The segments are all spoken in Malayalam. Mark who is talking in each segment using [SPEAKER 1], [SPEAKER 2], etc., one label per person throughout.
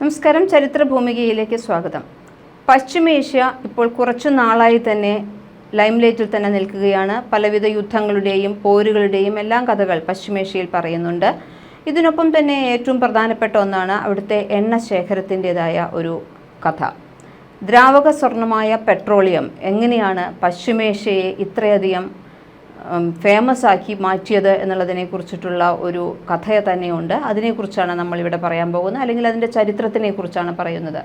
[SPEAKER 1] നമസ്കാരം, ചരിത്രഭൂമികയിലേക്ക് സ്വാഗതം. പശ്ചിമേഷ്യ ഇപ്പോൾ കുറച്ചു നാളായി തന്നെ ലൈംലൈറ്റിൽ തന്നെ നിൽക്കുകയാണ്. പലവിധ യുദ്ധങ്ങളുടെയും പോരുകളുടെയും എല്ലാം കഥകൾ പശ്ചിമേഷ്യയിൽ പറയുന്നുണ്ട്. ഇതിനൊപ്പം തന്നെ ഏറ്റവും പ്രധാനപ്പെട്ട ഒന്നാണ് അവിടുത്തെ എണ്ണ ശേഖരത്തിൻ്റെതായ ഒരു കഥ. ദ്രാവക സ്വർണമായ പെട്രോളിയം എങ്ങനെയാണ് പശ്ചിമേഷ്യയെ ഇത്രയധികം ഫേമസ് ആക്കി മാറ്റിയത് എന്നുള്ളതിനെ കുറിച്ചിട്ടുള്ള ഒരു കഥ തന്നെയുണ്ട്. അതിനെക്കുറിച്ചാണ് നമ്മളിവിടെ പറയാൻ പോകുന്നത്, അല്ലെങ്കിൽ അതിൻ്റെ ചരിത്രത്തിനെ കുറിച്ചാണ് പറയുന്നത്.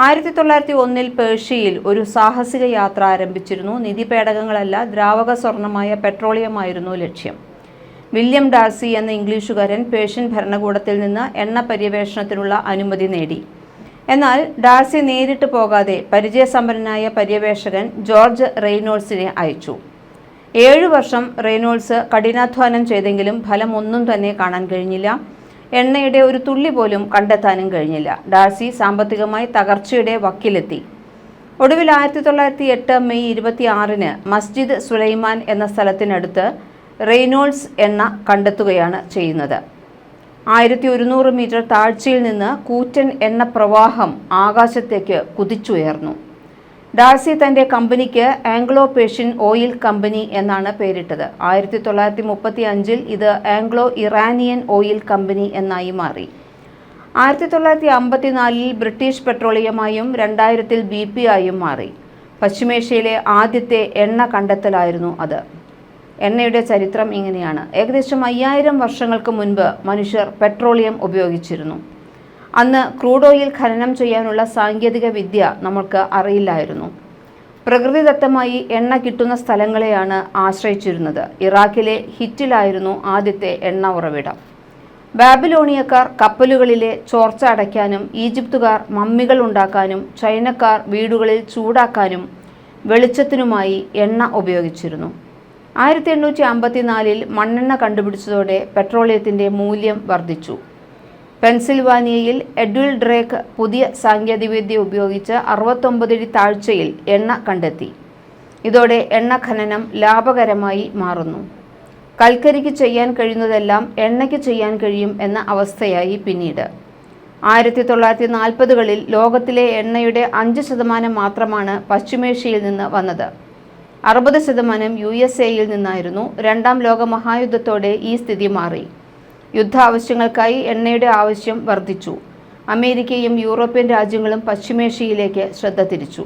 [SPEAKER 1] 1901 പേർഷ്യയിൽ ഒരു സാഹസിക യാത്ര ആരംഭിച്ചിരുന്നു. നിധിപേടകങ്ങളല്ല, ദ്രാവക സ്വർണമായ പെട്രോളിയമായിരുന്നു ലക്ഷ്യം. വില്യം ഡാർസി എന്ന ഇംഗ്ലീഷുകാരൻ പേർഷ്യൻ ഭരണകൂടത്തിൽ നിന്ന് എണ്ണ പര്യവേഷണത്തിനുള്ള അനുമതി നേടി. എന്നാൽ ഡാർസി നേരിട്ട് പോകാതെ പരിചയസമ്പന്നനായ പര്യവേഷകൻ ജോർജ് റെയ്നോൾഡ്സിനെ അയച്ചു. 7 വർഷം റെയ്നോൾഡ്സ് കഠിനാധ്വാനം ചെയ്തെങ്കിലും ഫലമൊന്നും തന്നെ കാണാൻ കഴിഞ്ഞില്ല. എണ്ണയുടെ ഒരു തുള്ളി പോലും കണ്ടെത്താനും കഴിഞ്ഞില്ല. ഡാർസി സാമ്പത്തികമായി തകർച്ചയുടെ വക്കിലെത്തി. ഒടുവിൽ 1908 മെയ് 26 മസ്ജിദ് സുലൈമാൻ എന്ന സ്ഥലത്തിനടുത്ത് റെയ്നോൾഡ്സ് എണ്ണ കണ്ടെത്തുകയാണ് ചെയ്യുന്നത്. 1100 മീറ്റർ താഴ്ചയിൽ നിന്ന് കൂറ്റൻ എണ്ണ പ്രവാഹം ആകാശത്തേക്ക് കുതിച്ചുയർന്നു. ഡാർസി തൻ്റെ കമ്പനിക്ക് ആംഗ്ലോ പേർഷ്യൻ ഓയിൽ കമ്പനി എന്നാണ് പേരിട്ടത്. 1935 ഇത് ആംഗ്ലോ ഇറാനിയൻ ഓയിൽ കമ്പനി എന്നായി മാറി. 1954 ബ്രിട്ടീഷ് പെട്രോളിയമായും 2000 BP ആയും മാറി. പശ്ചിമേഷ്യയിലെ ആദ്യത്തെ എണ്ണ കണ്ടെത്തലായിരുന്നു അത്. എണ്ണയുടെ ചരിത്രം ഇങ്ങനെയാണ്. ഏകദേശം 5000 വർഷങ്ങൾക്ക് മുൻപ് മനുഷ്യർ പെട്രോളിയം ഉപയോഗിച്ചിരുന്നു. അന്ന് ക്രൂഡ് ഓയിൽ ഖനനം ചെയ്യാനുള്ള സാങ്കേതിക വിദ്യ നമുക്ക് അറിയില്ലായിരുന്നു. പ്രകൃതിദത്തമായി എണ്ണ കിട്ടുന്ന സ്ഥലങ്ങളെയാണ് ആശ്രയിച്ചിരുന്നത്. ഇറാഖിലെ ഹിറ്റിലായിരുന്നു ആദ്യത്തെ എണ്ണ ഉറവിടം. ബാബിലോണിയക്കാർ കപ്പലുകളിലെ ചോർച്ച അടയ്ക്കാനും, ഈജിപ്തുകാർ മമ്മികൾ ഉണ്ടാക്കാനും, ചൈനക്കാർ വീടുകളിൽ ചൂടാക്കാനും വെളിച്ചത്തിനുമായി എണ്ണ ഉപയോഗിച്ചിരുന്നു. 1854 മണ്ണെണ്ണ കണ്ടുപിടിച്ചതോടെ പെട്രോളിയത്തിൻ്റെ മൂല്യം വർദ്ധിച്ചു. പെൻസിൽവാനിയയിൽ എഡ്വിൽ ഡ്രേക്ക് പുതിയ സാങ്കേതികവിദ്യ ഉപയോഗിച്ച് 69 അടി താഴ്ചയിൽ എണ്ണ കണ്ടെത്തി. ഇതോടെ എണ്ണ ഖനനം ലാഭകരമായി മാറുന്നു. കൽക്കരിക്ക് ചെയ്യാൻ കഴിയുന്നതെല്ലാം എണ്ണയ്ക്ക് ചെയ്യാൻ കഴിയും എന്ന അവസ്ഥയായി പിന്നീട്. 1940കളിൽ ലോകത്തിലെ എണ്ണയുടെ 5% മാത്രമാണ് പശ്ചിമേഷ്യയിൽ നിന്ന് വന്നത്. 60% USA നിന്നായിരുന്നു. രണ്ടാം ലോക മഹായുദ്ധത്തോടെ ഈ സ്ഥിതി മാറി. യുദ്ധ ആവശ്യങ്ങൾക്കായി എണ്ണയുടെ ആവശ്യം വർദ്ധിച്ചു. അമേരിക്കയും യൂറോപ്യൻ രാജ്യങ്ങളും പശ്ചിമേഷ്യയിലേക്ക് ശ്രദ്ധ തിരിച്ചു.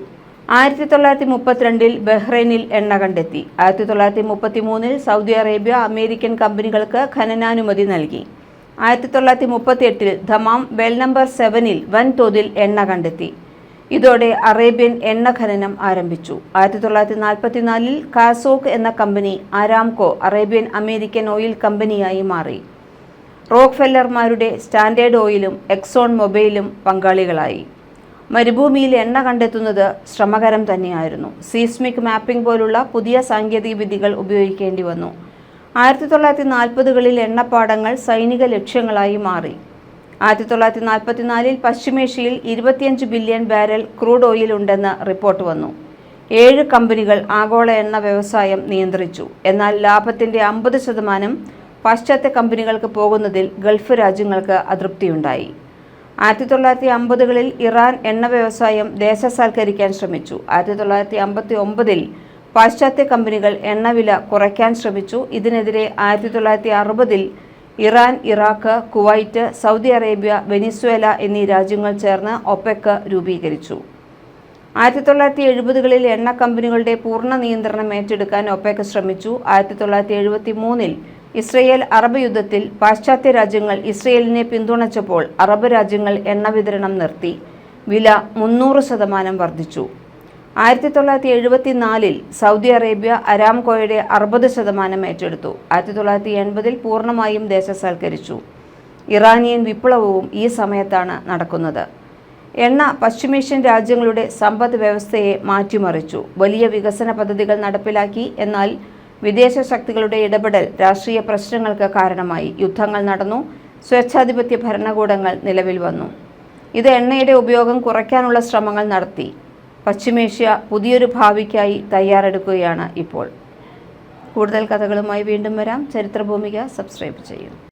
[SPEAKER 1] 1932 ബഹ്റൈനിൽ എണ്ണ കണ്ടെത്തി. 1933 സൗദി അറേബ്യ അമേരിക്കൻ കമ്പനികൾക്ക് ഖനനാനുമതി നൽകി. 1938 ദമാം വെൽ നമ്പർ 7 വൻതോതിൽ എണ്ണ കണ്ടെത്തി. ഇതോടെ അറേബ്യൻ എണ്ണ ഖനനം ആരംഭിച്ചു. 1944 കാസോക്ക് എന്ന കമ്പനി ആരാംകോ അറേബ്യൻ അമേരിക്കൻ ഓയിൽ കമ്പനിയായി മാറി. റോക്ക്ഫെല്ലർമാരുടെ സ്റ്റാൻഡേർഡ് ഓയിലും എക്സോൺ മൊബൈലും പങ്കാളികളായി. മരുഭൂമിയിൽ എണ്ണ കണ്ടെത്തുന്നത് ശ്രമകരം തന്നെയായിരുന്നു. സീസ്മിക് മാപ്പിംഗ് പോലുള്ള പുതിയ സാങ്കേതിക വിദ്യകൾ ഉപയോഗിക്കേണ്ടി വന്നു. 1940കളിൽ എണ്ണപ്പാടങ്ങൾ സൈനിക ലക്ഷ്യങ്ങളായി മാറി. 1944 പശ്ചിമേഷ്യയിൽ 25 ബില്യൺ ബാരൽ ക്രൂഡ് ഓയിൽ ഉണ്ടെന്ന് റിപ്പോർട്ട് വന്നു. 7 കമ്പനികൾ ആഗോള എണ്ണ വ്യവസായം നിയന്ത്രിച്ചു. എന്നാൽ ലാഭത്തിൻ്റെ 50% പാശ്ചാത്യ കമ്പനികൾക്ക് പോകുന്നതിൽ ഗൾഫ് രാജ്യങ്ങൾക്ക് അതൃപ്തിയുണ്ടായി. 1950കളിൽ ഇറാൻ എണ്ണ വ്യവസായം ദേശസാൽക്കരിക്കാൻ ശ്രമിച്ചു. 1959 പാശ്ചാത്യ കമ്പനികൾ എണ്ണവില കുറയ്ക്കാൻ ശ്രമിച്ചു. ഇതിനെതിരെ 1960 Iran, Iraq, Kuwait, Saudi Arabia, Venezuela എന്നീ രാജ്യങ്ങൾ ചേർന്ന് ഒപെക് രൂപീകരിച്ചു. 1970കളിൽ എണ്ണ കമ്പനികളുടെ പൂർണ്ണ നിയന്ത്രണം ഏറ്റെടുക്കാൻ ഒപെക് ശ്രമിച്ചു. 1973 ഇസ്രയേൽ അറബ് യുദ്ധത്തിൽ പാശ്ചാത്യ രാജ്യങ്ങൾ ഇസ്രയേലിനെ പിന്തുണച്ചപ്പോൾ അറബ് രാജ്യങ്ങൾ എണ്ണ വിതരണം നിർത്തി. വില 300% വർദ്ധിച്ചു. 1974 സൗദി അറേബ്യ അരാംകോയുടെ 60% ഏറ്റെടുത്തു. 1980 പൂർണ്ണമായും ദേശസാൽക്കരിച്ചു. ഇറാനിയൻ വിപ്ലവവും ഈ സമയത്താണ് നടക്കുന്നത്. എണ്ണ പശ്ചിമേഷ്യൻ രാജ്യങ്ങളുടെ സമ്പദ് വ്യവസ്ഥയെ മാറ്റിമറിച്ചു. വലിയ വികസന പദ്ധതികൾ നടപ്പിലാക്കി. എന്നാൽ വിദേശ ശക്തികളുടെ ഇടപെടൽ രാഷ്ട്രീയ പ്രശ്നങ്ങൾക്ക് കാരണമായി. യുദ്ധങ്ങൾ നടന്നു. സ്വേച്ഛാധിപത്യ ഭരണകൂടങ്ങൾ നിലവിൽ വന്നു. ഇത് എണ്ണയുടെ ഉപയോഗം കുറയ്ക്കാനുള്ള ശ്രമങ്ങൾ നടത്തി. പശ്ചിമേഷ്യ പുതിയൊരു ഭാവിക്കായി തയ്യാറെടുക്കുകയാണ് ഇപ്പോൾ. കൂടുതൽ കഥകളുമായി വീണ്ടും വരാം. ചരിത്രഭൂമിക സബ്സ്ക്രൈബ് ചെയ്യൂ.